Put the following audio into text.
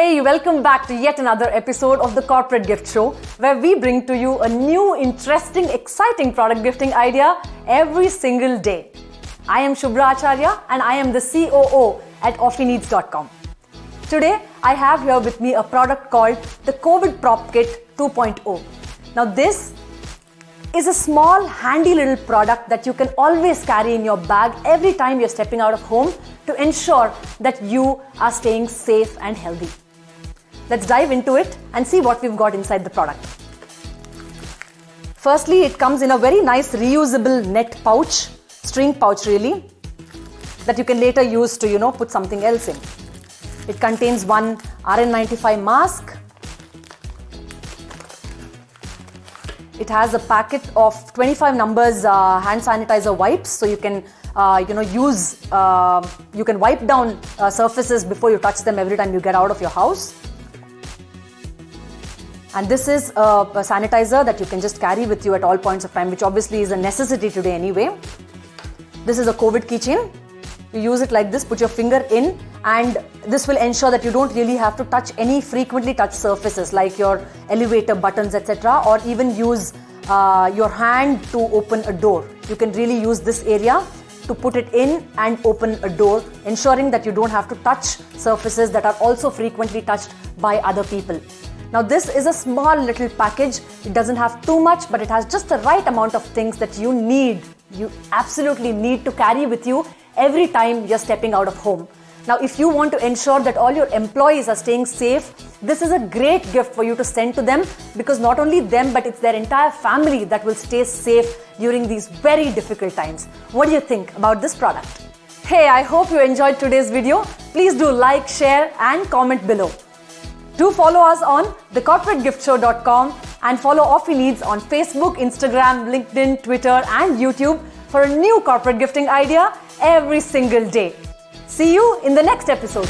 Hey, welcome back to yet another episode of the Corporate Gift Show, where we bring to you a new, interesting, exciting product gifting idea every single day. I am Shubra Acharya and I am the COO at Offineeds.com. Today, I have here with me a product called the COVID Prop Kit 2.0. Now this is a small, handy little product that you can always carry in your bag every time you're stepping out of home to ensure that you are staying safe and healthy. Let's dive into it and see what we've got inside the product. Firstly, it comes in a very nice reusable net pouch, string pouch really, that you can later use to, put something else in. It contains one RN95 mask. It has a packet of 25 numbers hand sanitizer wipes, so you can you can wipe down surfaces before you touch them every time you get out of your house. And this is a sanitizer that you can just carry with you at all points of time, which obviously is a necessity today anyway. This is a COVID keychain. You use it like this, put your finger in, and this will ensure that you don't really have to touch any frequently touched surfaces like your elevator buttons, etc., or even use your hand to open a door. You can really use this area to put it in and open a door, ensuring that you don't have to touch surfaces that are also frequently touched by other people. Now this is a small little package. It doesn't have too much, but it has just the right amount of things that you absolutely need to carry with you every time you're stepping out of home. Now, if you want to ensure that all your employees are staying safe, this is a great gift for you to send to them, because not only them, but it's their entire family that will stay safe during these very difficult times. What do you think about this product? Hey, I hope you enjoyed today's video. Please do like, share and comment below. Do follow us on thecorporategiftshow.com and follow Offineeds on Facebook, Instagram, LinkedIn, Twitter and YouTube for a new corporate gifting idea every single day. See you in the next episode.